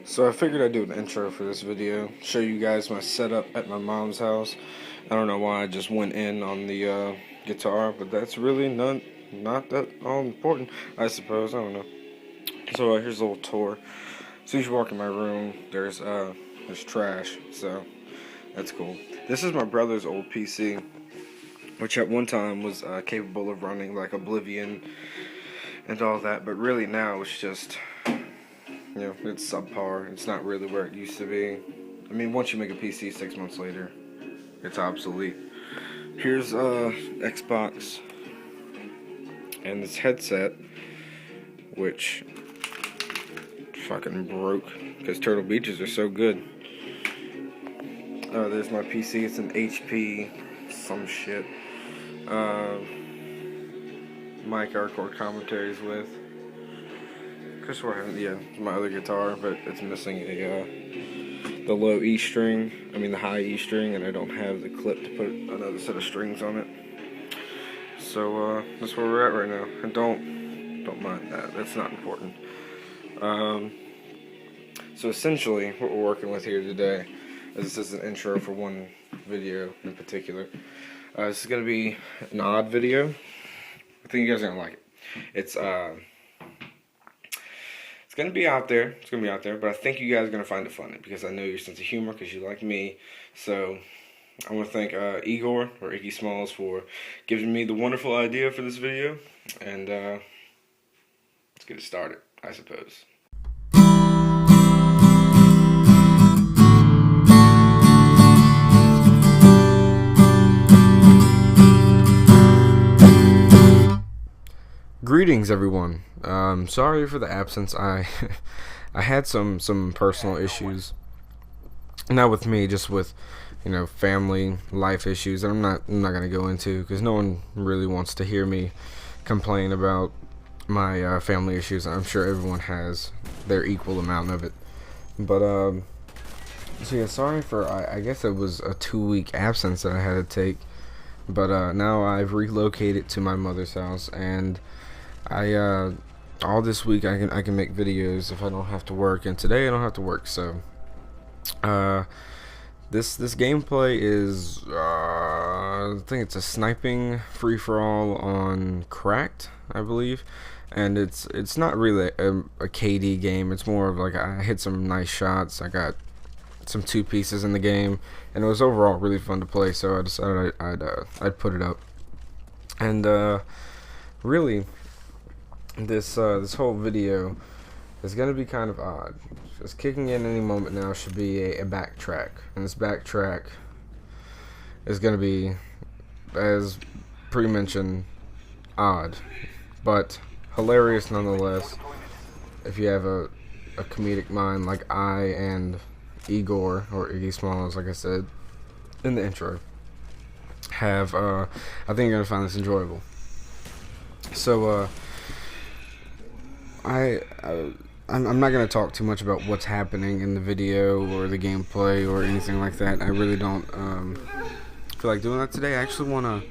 So I figured I'd do an intro for this video, show you guys my setup at my mom's house. I don't know why I just went in on the guitar, but that's really not that all important, I suppose. I don't know. So here's a little tour. So you walk in my room, there's trash, so that's cool. This is my brother's old PC, which at one time was capable of running like Oblivion and all that, but really now it's just, it's subpar. It's not really where it used to be. I mean, once you make a PC 6 months later, it's obsolete. Here's Xbox and this headset, which fucking broke because Turtle Beaches are so good. There's my PC. It's an HP some shit. Mic I record commentaries with. It's my other guitar, but it's missing the low E string. I mean the high E string, and I don't have the clip to put another set of strings on it. So that's where we're at right now. And don't mind that. That's not important. So essentially, what we're working with here today, as this is an intro for one video in particular. This is gonna be an odd video. I think you guys are gonna like it. It's gonna be out there. It's gonna be out there, but I think you guys are gonna find it funny because I know your sense of humor because you like me. So I want to thank Igor or Iggy Smalls for giving me the wonderful idea for this video, and let's get it started, I suppose. Greetings, everyone. Sorry for the absence. I had some personal issues, not with me, just with family life issues that I'm not gonna go into because no one really wants to hear me complain about my family issues. I'm sure everyone has their equal amount of it, but so yeah, sorry for I guess it was a 2-week absence that I had to take, but now I've relocated to my mother's house, and all this week I can make videos if I don't have to work, and today I don't have to work. So this gameplay is I think it's a sniping free for all on Cracked, I believe, and it's not really a KD game. It's more of like I hit some nice shots. I got some 2 pieces in the game, and it was overall really fun to play. So I decided I'd put it up, and really. This whole video is gonna be kind of odd. Just kicking in any moment now should be a backtrack, and this backtrack is gonna be, as pre-mentioned, odd, but hilarious nonetheless. If you have a comedic mind like I and Igor or Iggy Smalls, like I said in the intro, have, I think you're gonna find this enjoyable. So I'm not going to talk too much about what's happening in the video or the gameplay or anything like that. I really don't feel like doing that today. I actually want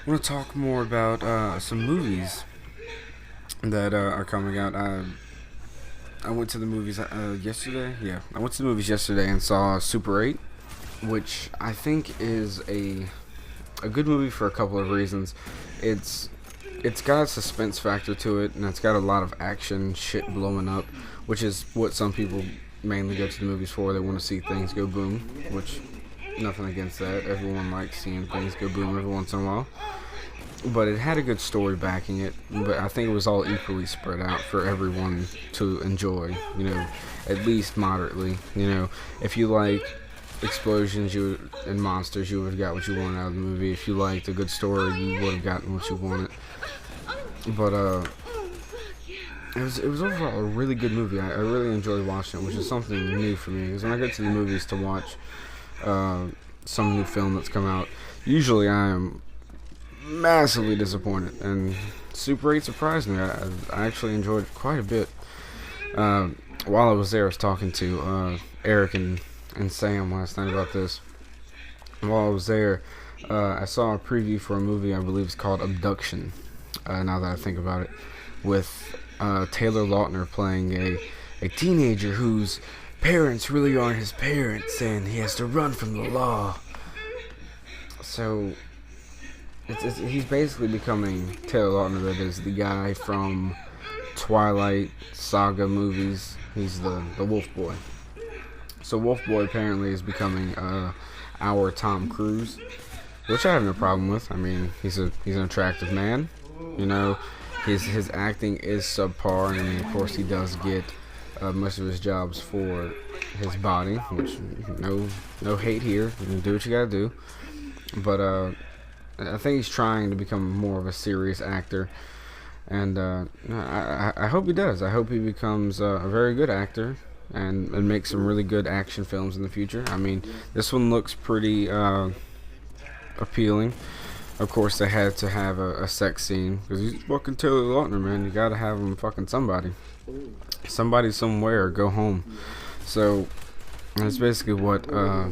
to talk more about some movies that are coming out. I went to the movies yesterday. Yeah, I went to the movies yesterday and saw Super 8, which I think is a good movie for a couple of reasons. It's got a suspense factor to it, and it's got a lot of action, shit blowing up, which is what some people mainly go to the movies for. They want to see things go boom, which, nothing against that. Everyone likes seeing things go boom every once in a while. But it had a good story backing it, but I think it was all equally spread out for everyone to enjoy, at least moderately. If you like explosions and monsters, you would have got what you wanted out of the movie. If you liked a good story, you would have gotten what you wanted. But it was overall a really good movie. I really enjoyed watching it, which is something new for me. Because when I go to the movies to watch some new film that's come out, usually I am massively disappointed. And Super 8 surprised me. I actually enjoyed it quite a bit. While I was there, I was talking to Eric and Sam last night about this. While I was there, I saw a preview for a movie I believe it's called Abduction. Now that I think about it, with Taylor Lautner playing a a teenager whose parents really aren't his parents, and he has to run from the law. So he's basically becoming Taylor Lautner, that is the guy from Twilight Saga movies. He's the Wolf Boy. So Wolf Boy apparently is becoming our Tom Cruise, which I have no problem with. I mean, he's an attractive man. You know, his acting is subpar, and I mean, of course, he does get most of his jobs for his body, which no hate here. You can do what you gotta do. But I think he's trying to become more of a serious actor, and I hope he does. I hope he becomes a very good actor and makes some really good action films in the future. I mean, this one looks pretty appealing. Of course, they had to have a sex scene because he's fucking Taylor Lautner, man. You gotta have him fucking somebody somewhere. Go home. So that's basically what I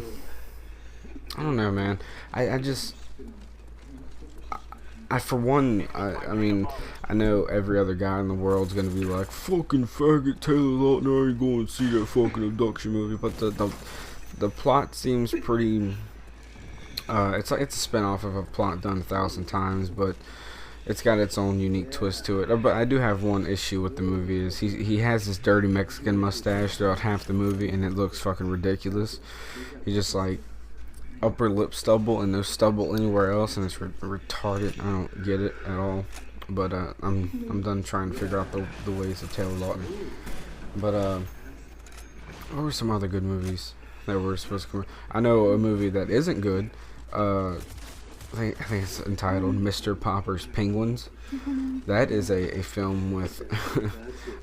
don't know, man. I mean, I know every other guy in the world's gonna be like, fucking faggot Taylor Lautner, you go and see that fucking abduction movie. But the plot seems pretty. It's a spinoff of a plot done 1,000 times, but it's got its own unique twist to it. But I do have one issue with the movie: is he has this dirty Mexican mustache throughout half the movie, and it looks fucking ridiculous. He just like upper lip stubble and no stubble anywhere else, and it's retarded. I don't get it at all. But I'm done trying to figure out the ways of Taylor Lautner. But what were some other good movies that were supposed to come? I know a movie that isn't good. I think it's entitled Mr. Popper's Penguins. That is a film with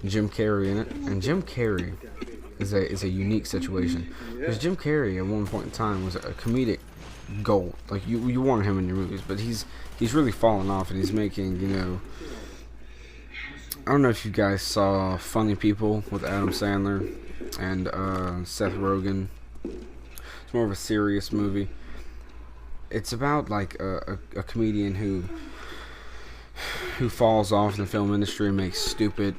Jim Carrey in it, and Jim Carrey is a unique situation because Jim Carrey at one point in time was a comedic gold. Like you want him in your movies, but he's really fallen off, and he's making, you know, I don't know if you guys saw Funny People with Adam Sandler and Seth Rogen. It's more of a serious movie. It's about like a comedian who falls off in the film industry and makes stupid,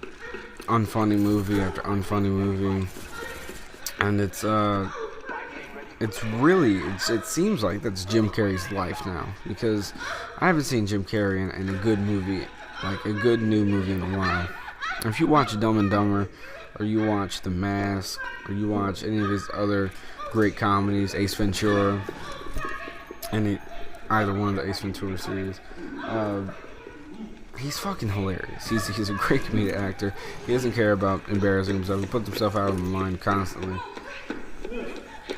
unfunny movie after unfunny movie, and it seems like that's Jim Carrey's life now, because I haven't seen Jim Carrey in a good movie, like a good new movie in a while. If you watch Dumb and Dumber, or you watch The Mask, or you watch any of his other great comedies, Ace Ventura, either one of the Ace Ventura series, he's fucking hilarious. He's a great comedic actor. He doesn't care about embarrassing himself. He puts himself out of the line constantly.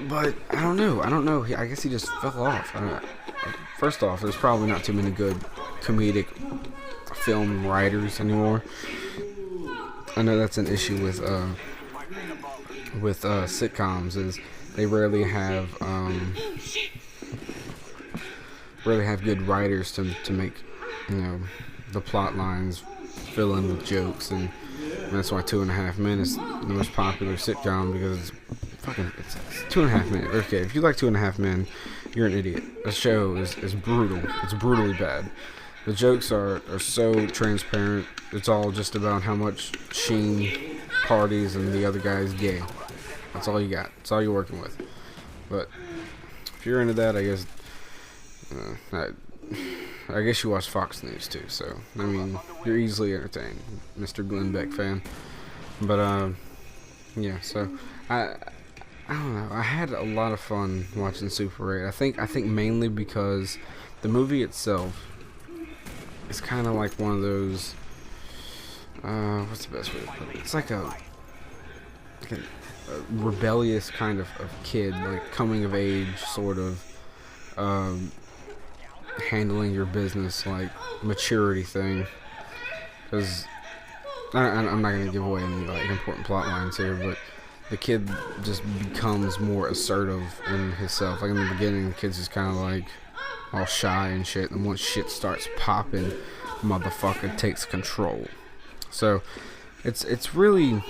But I don't know. I guess he just fell off. First off, there's probably not too many good comedic film writers anymore. I know that's an issue with sitcoms, is they rarely have good writers to make, you know, the plot lines fill in with jokes, and that's why 2.5 Men is the most popular sitcom, because it's 2.5 Men. Okay, if you like 2.5 Men, you're an idiot. The show is brutal. It's brutally bad. The jokes are so transparent. It's all just about how much Sheen parties and the other guy is gay. That's all you got. That's all you're working with. But if you're into that, I guess I guess you watch Fox News too. So I mean, you're easily entertained, Mr. Glenn Beck fan. But yeah. So I don't know. I had a lot of fun watching Super 8. I think mainly because the movie itself is kind of like one of those. What's the best way to put it? It's like a rebellious kind of kid, like coming of age, sort of handling your business, like maturity thing. Because I'm not gonna give away any like important plot lines here, but the kid just becomes more assertive in himself. Like in the beginning, the kid's just kind of like all shy and shit, and once shit starts popping, motherfucker takes control. So it's really,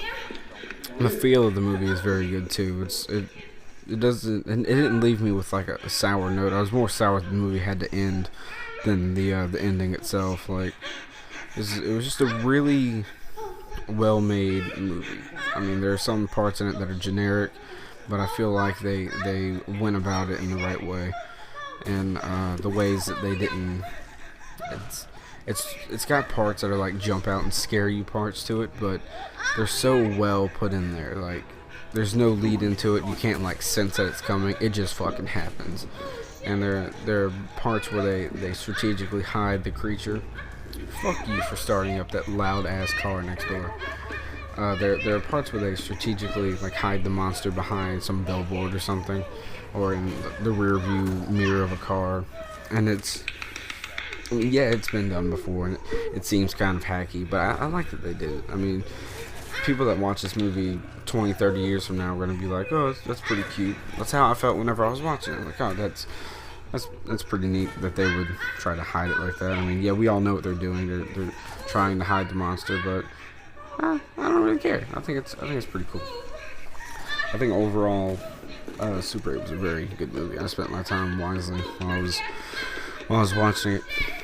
the feel of the movie is very good too. It didn't leave me with like a sour note. I was more sour that the movie had to end than the ending itself. Like it was just a really well-made movie. mean, there are some parts in it that are generic, but I feel like they went about it in the right way, and the ways that they didn't. It's got parts that are like jump out and scare you parts to it, but they're so well put in there. Like, there's no lead into it. You can't like sense that it's coming. It just fucking happens. And there are parts where they strategically hide the creature. Fuck you for starting up that loud ass car next door. There are parts where they strategically like hide the monster behind some billboard or something, or in the rear view mirror of a car, and yeah, it's been done before, and it seems kind of hacky, but I like that they did it. I mean, people that watch this movie 20, 30 years from now are going to be like, oh, that's pretty cute. That's how I felt whenever I was watching it. Like, oh, that's pretty neat that they would try to hide it like that. I mean, yeah, we all know what they're doing. They're trying to hide the monster, but I don't really care. I think it's pretty cool. I think overall, Super 8 was a very good movie. I spent my time wisely while I was watching it.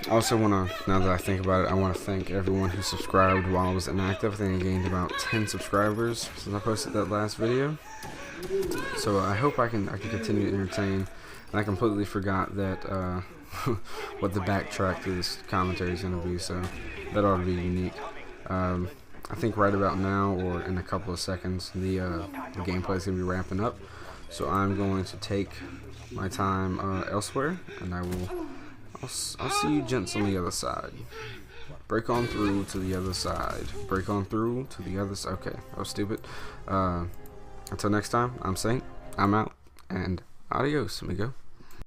I also want to, now that I think about it, I want to thank everyone who subscribed while I was inactive. I think I gained about 10 subscribers since I posted that last video. So I hope I can continue to entertain. And I completely forgot that what the backtrack to this commentary is going to be, so that ought to be unique. I think right about now, or in a couple of seconds, the gameplay is going to be wrapping up. So I'm going to take my time elsewhere, and I'll see you gents on the other side. Break on through to the other side. Break on through to the other side. Okay, that was stupid. Until next time, I'm Saint. I'm out, and adios, amigo.